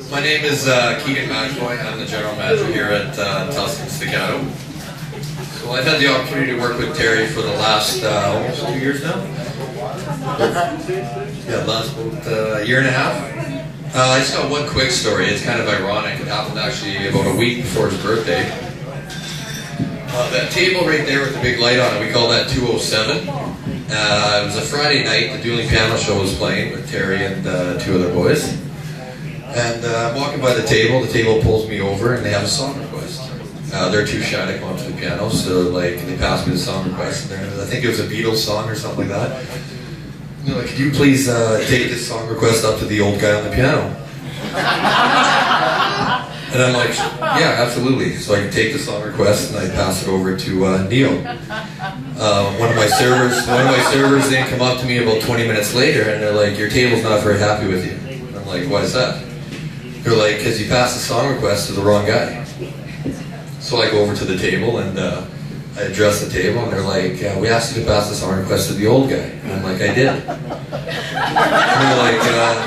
My name is Keegan McAvoy. I'm the general manager here at Tuscan Staccato. So I've had the opportunity to work with Terry for the last almost 2 years now. Yeah, last about a year and a half. I just got one quick story. It's kind of ironic. It happened actually about a week before his birthday. That table right there with the big light on it, we call that 207. It was a Friday night. The dueling piano show was playing with Terry and two other boys. And I'm walking by the table pulls me over, and they have a song request. They're too shy to come up to the piano, so like they passed me the song request, and I think it was a Beatles song or something like that. And they're like, could you please take this song request up to the old guy on the piano? And I'm like, yeah, absolutely. So I take the song request and I pass it over to Neil. One of my servers then come up to me about 20 minutes later, and they're like, your table's not very happy with you. And I'm like, why is that? They're like, because you passed the song request to the wrong guy. So I go over to the table and I address the table, and they're like, we asked you to pass the song request to the old guy. And I'm like, I did. And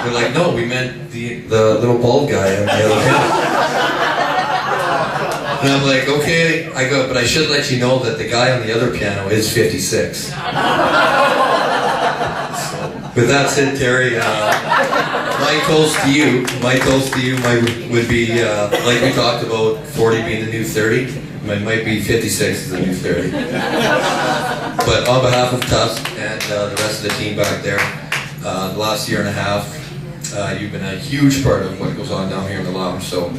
they're like, no, we meant the little bald guy on the other piano. And I'm like, okay, but I should let you know that the guy on the other piano is 56. But that's it, Terry. My toast to you would be, like we talked about, 40 being the new 30. It might be 56 is the new 30. But on behalf of Tusk and the rest of the team back there, the last year and a half, you've been a huge part of what goes on down here in the lounge. So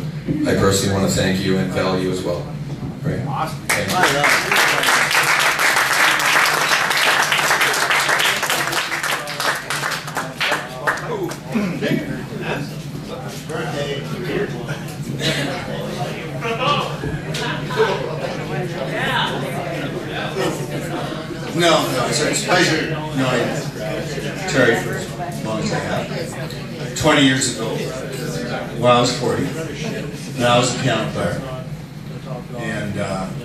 I personally want to thank you and value as well. Right. Awesome. Thank you. No, it's a pleasure knowing Terry for as long as I have. 20 years ago, when I was 40, and I was a piano player. And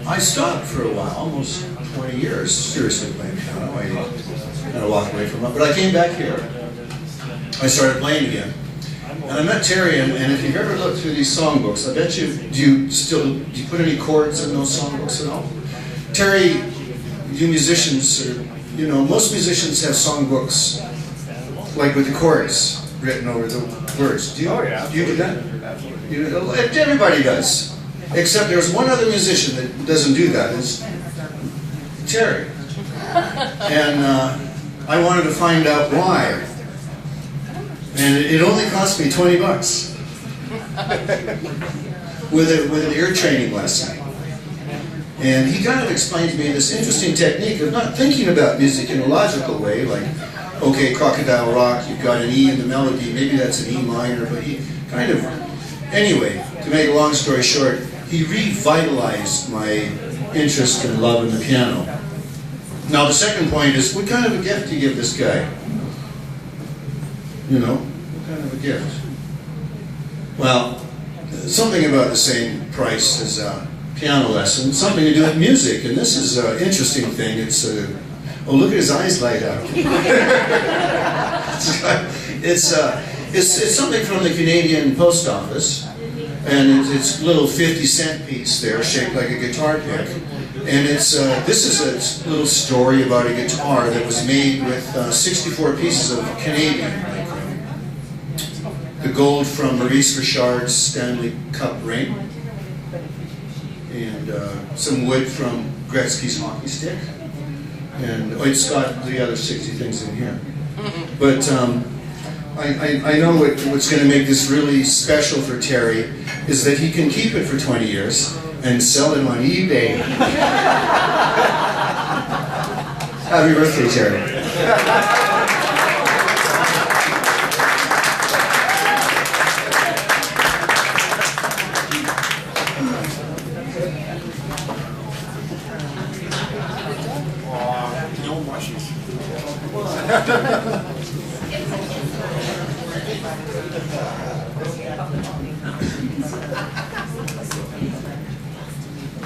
I stopped for a while, almost 20 years, seriously playing piano. I kind of walked away from it, but I came back here. I started playing again. And I met Terry, and if you've ever looked through these songbooks, I bet you, do you put any chords in those songbooks at all? Terry, you musicians, most musicians have songbooks, like with the chords written over the words. Do you do that? Everybody does. Except there's one other musician that doesn't do that. It's Terry. And I wanted to find out why. And it only cost me $20 with an ear training lesson. And he kind of explained to me this interesting technique of not thinking about music in a logical way, like, okay, Crocodile Rock, you've got an E in the melody, maybe that's an E minor, but he kind of, anyway, to make a long story short, he revitalized my interest and love in the piano. Now the second point is, what kind of a gift do you give this guy? What kind of a gift? Well, something about the same price as piano lesson, something to do with music, and this is an interesting thing. It's oh, look at his eyes light up. It's something from the Canadian Post Office, and it's a little 50-cent piece there, shaped like a guitar pick. And this is a little story about a guitar that was made with 64 pieces of Canadian, like the gold from Maurice Richard's Stanley Cup ring, and some wood from Gretzky's hockey stick, and it's got the other 60 things in here. But I know what's going to make this really special for Terry is that he can keep it for 20 years and sell it on eBay. Happy birthday, Terry.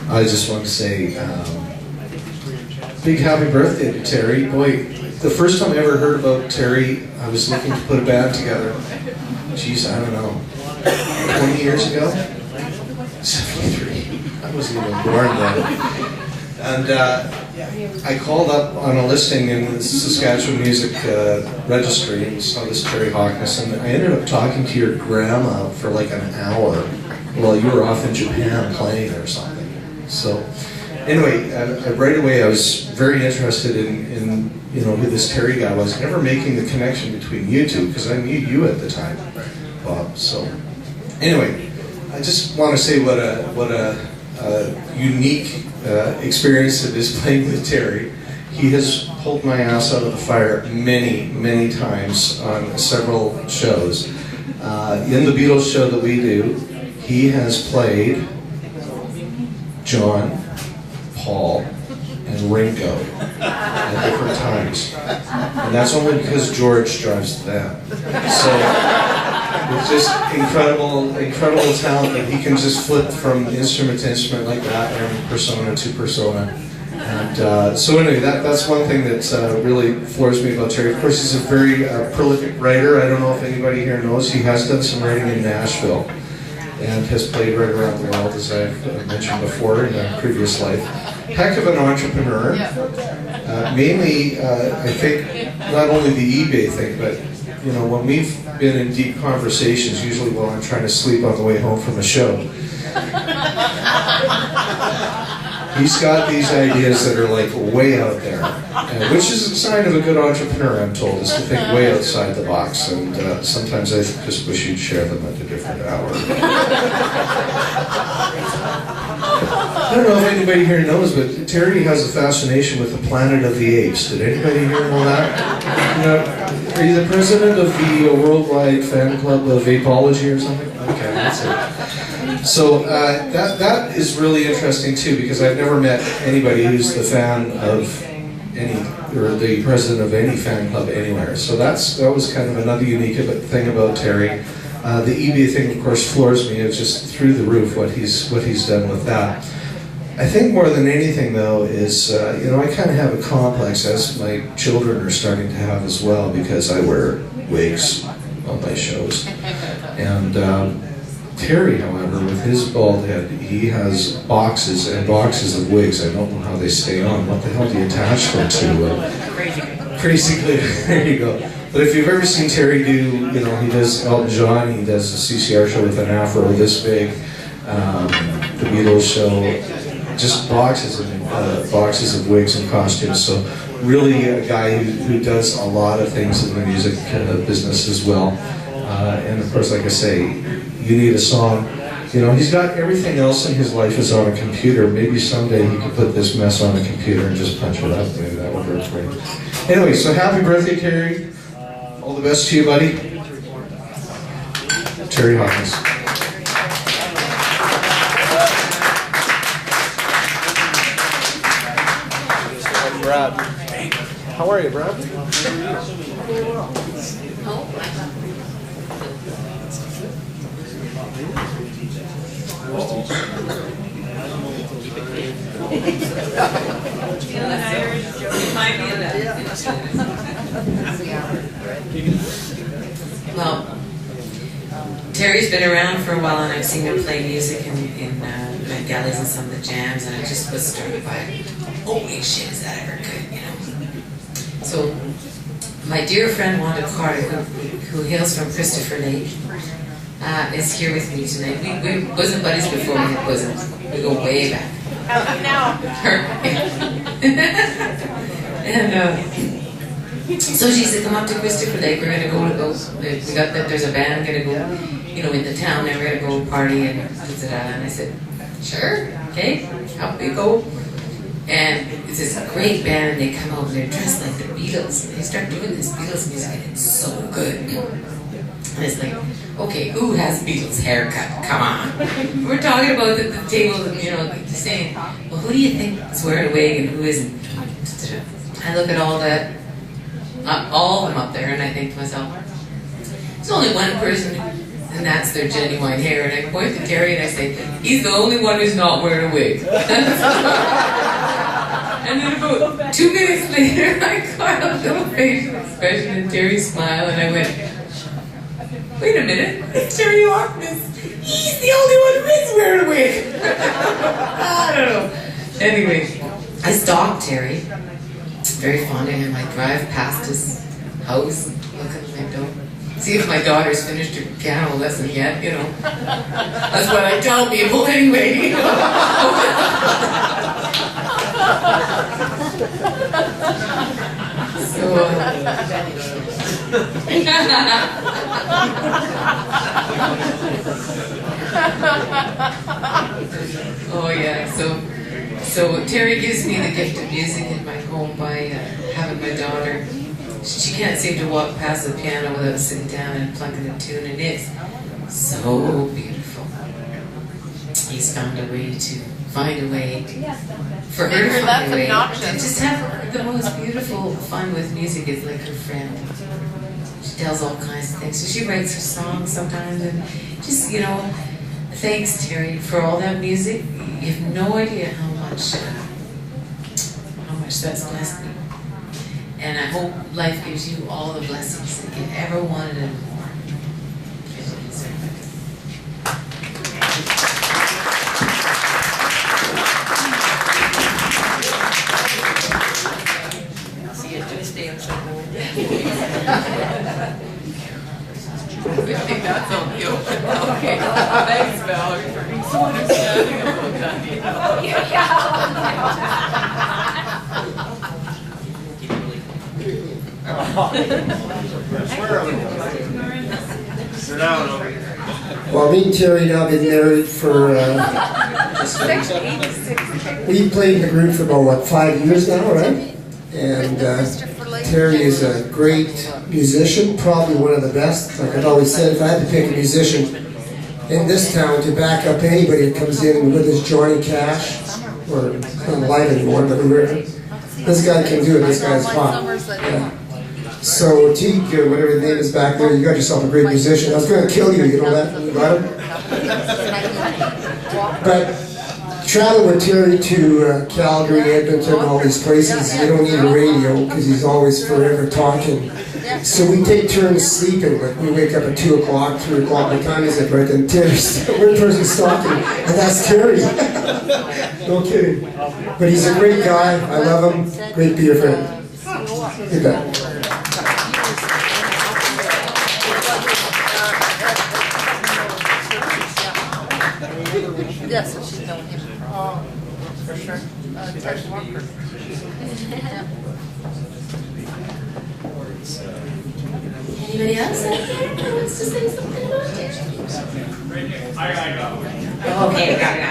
I just want to say big happy birthday to Terry. Boy, the first time I ever heard about Terry, I was looking to put a band together. Geez, I don't know, 20 years ago? 73. I wasn't even born then. And I called up on a listing in the Saskatchewan Music Registry and saw this Terry Hoknes, and I ended up talking to your grandma for like an hour while you were off in Japan playing or something. So anyway, right away I was very interested in you know who this Terry guy was. Never making the connection between you two because I knew you at the time, Bob. So anyway, I just want to say what a unique experience it is playing with Terry. He has pulled my ass out of the fire many times on several shows. In the Beatles show that we do, he has played John, Paul, and Ringo at different times. And that's only because George drives the van. So it's just incredible talent that he can just flip from instrument to instrument like that and persona to persona. And so anyway, that's one thing that really floors me about Terry. Of course, he's a very prolific writer. I don't know if anybody here knows, he has done some writing in Nashville and has played right around the world, as I've mentioned before in a previous life. Heck of an entrepreneur. Mainly, I think, not only the eBay thing, but you know, when we've been in deep conversations, usually while I'm trying to sleep on the way home from a show, he's got these ideas that are like way out there, which is a sign of a good entrepreneur, I'm told, is to think way outside the box, and sometimes I just wish you'd share them at a different hour. I don't know if anybody here knows, but Terry has a fascination with the Planet of the Apes. Did anybody here know that? You know, are you the president of the Worldwide Fan Club of Apology or something? Okay, that's it. So that is really interesting too, because I've never met anybody who's the fan of any, or the president of any fan club anywhere. So that was kind of another unique thing about Terry. The eBay thing, of course, floors me. It's just through the roof what he's done with that. I think more than anything, though, is you know, I kind of have a complex, as my children are starting to have as well, because I wear wigs on my shows. And Terry, however, with his bald head, he has boxes and boxes of wigs. I don't know how they stay on. What the hell do you attach them to? Crazy glue. There you go. But if you've ever seen Terry do, you know, he does Elton John, he does a CCR show with an afro this big, the Beatles show, just boxes of wigs and costumes. So really a guy who does a lot of things in the music business as well. And of course, like I say, you need a song. You know, he's got everything else in his life is on a computer. Maybe someday he could put this mess on a computer and just punch it up. Maybe that would work for you. Anyway, so happy birthday, Terry. All the best to you, buddy. Terry Hoknes. Brad. How are you, Brad? Well, Terry's been around for a while, and I've seen him play music in Met Galleys and some of the jams, and I just was struck by, holy shit, is that ever good, you know? So, my dear friend Wanda Carter, who hails from Christopher Lake, is here with me tonight. We wasn't buddies before we had bosoms. We go way back. Now. And so she said, come up to Christopher Lake. We're gonna go to those. We got that. There's a band gonna go, you know, in the town, and we're gonna go party and da. And I said, sure, okay, up we go. And it's this great band, and they come out and they're dressed like the Beatles. And they start doing this Beatles music, and it's so good. And it's like, okay, who has Beatles haircut? Come on. We're talking about the table, you know, saying, well, who do you think is wearing a wig and who isn't? I look at all that, all of them up there, and I think to myself, there's only one person, and that's their genuine hair. And I point to Terry and I say, he's the only one who's not wearing a wig. And then about 2 minutes later, I got a little facial expression and Terry smiled, and I went, wait a minute, it's Terry Hoknes. He's the only one who is wearing a wig. I don't know. Anyway, I stalked Terry, very fond of him. I drive past his house, look at the window, see if my daughter's finished her piano lesson yet, you know. That's what I tell people anyway. Oh yeah, so Terry gives me the gift of music in my home by having my daughter. She can't seem to walk past the piano without sitting down and plucking a tune, and it's so beautiful. He's find a way for her to find a way to just have the most beautiful fun with music. Is like her friend. She tells all kinds of things. So she writes her songs sometimes, and just, you know, thanks Terry for all that music. You have no idea how much that's blessed me. And I hope life gives you all the blessings that you ever wanted and more. See you Tuesday or something. I think that's on you. Okay. Thanks, Valerie, for being so understanding about that. Well, me and Terry now been married for, we played in the group for about, 5 years now, right? And Terry is a great musician, probably one of the best. Like I've always said, if I had to pick a musician in this town to back up anybody that comes in with his Johnny Cash, or not alive anymore, but this guy can do it, this guy's hot. Yeah. So Teague, or whatever his name is back there, you got yourself a great musician. I was going to kill you, you know that? You got him? But traveling with Terry to Calgary, Edmonton, all these places, you don't need a radio because he's always forever talking. So we take turns sleeping, but we wake up at 2 o'clock, 3 o'clock, what time is it, right? And Terry's, one person's talking, and that's Terry. No kidding. But he's a great guy, I love him, great beer friend. You bet. Yes, she's known him. Oh, for sure. Ted Walker. Anybody else wants to say something about it? Okay, got it.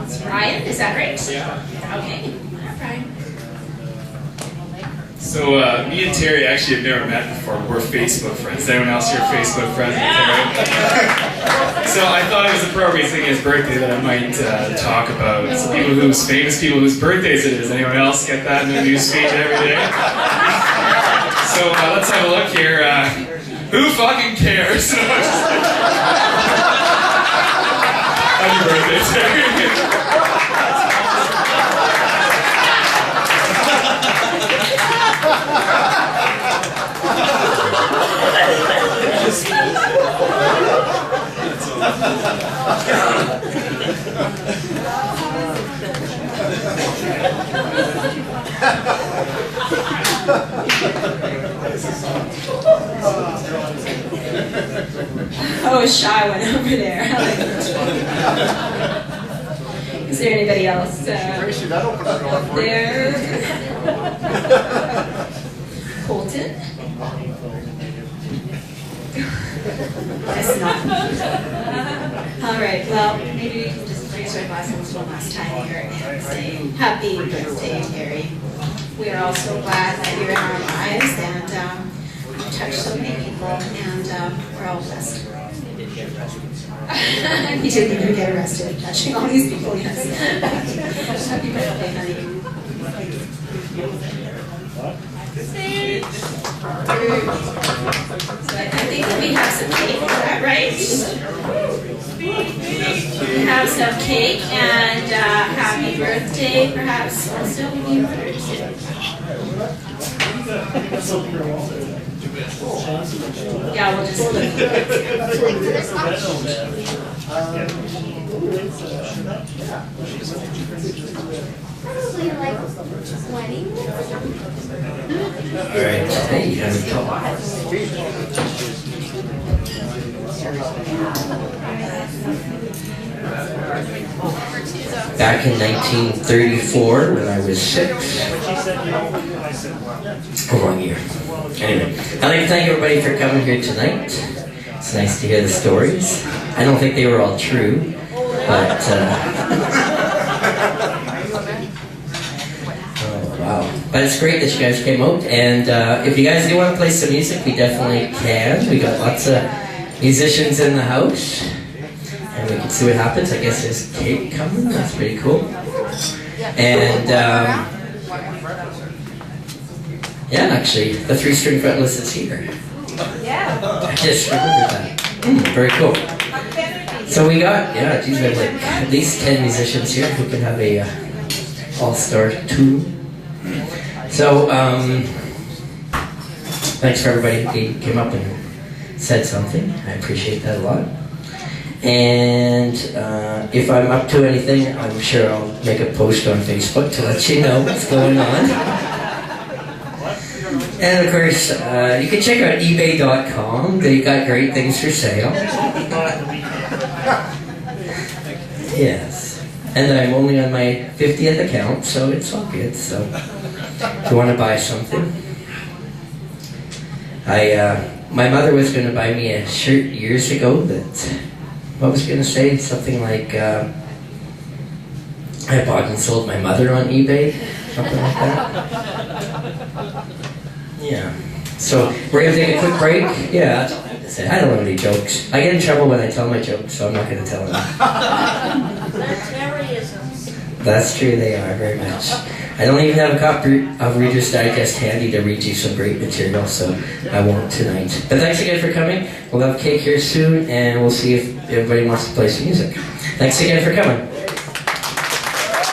It's Ryan, is that right? Yeah. Okay. Ryan. So me and Terry actually have never met before. We're Facebook friends. Is anyone else here Facebook friends with Terry? So I thought it was appropriate thing his birthday that I might talk about some people famous people whose birthdays it is. Anyone else get that in the news feed every day? So let's have a look here. Who fucking cares? Happy birthday, Terry. Oh, shy one over there. Is there anybody else? Tracy, that opens the door for you. There. Colton. That's not. All right. Well, maybe we can just raise our glasses one last time here and say happy birthday, Terry. We are all so glad that you're in our lives and you touched so many people, and we're all blessed. He didn't even get arrested touching all these people, yes. Happy birthday, honey. I think that we have some cake, is that right? We have piece of cake and happy birthday, perhaps also you. Yeah, we'll just Probably like 20. Alright, hey, you have a couple. Back in 1934, when I was 6. Oh, wrong year. Anyway, I'd like to thank everybody for coming here tonight. It's nice to hear the stories. I don't think they were all true, but oh wow! But it's great that you guys came out. And if you guys do want to play some music, we definitely can. We got lots of musicians in the house, and we can see what happens. I guess there's cake coming. That's pretty cool. And yeah, actually, the 3-string fretless is here. yeah. I just remembered that. Very cool. So we got, yeah, geez, we have like at least 10 musicians here who can have a all-star tune. So, thanks for everybody who came up and said something. I appreciate that a lot. And if I'm up to anything, I'm sure I'll make a post on Facebook to let you know what's going on. And of course, you can check out ebay.com. They got great things for sale. Yes. And I'm only on my 50th account, so it's all good. So if you want to buy something. My mother was going to buy me a shirt years ago that, what was going to say? Something like, I bought and sold my mother on eBay. Something like that. Yeah. So we're going to take a quick break. Yeah, that's all I have to say. I don't have any jokes. I get in trouble when I tell my jokes, so I'm not going to tell them. That's true, they are, very much. I don't even have a copy of Reader's Digest handy to read you some great material, so I won't tonight. But thanks again for coming. We'll have cake here soon, and we'll see if everybody wants to play some music. Thanks again for coming.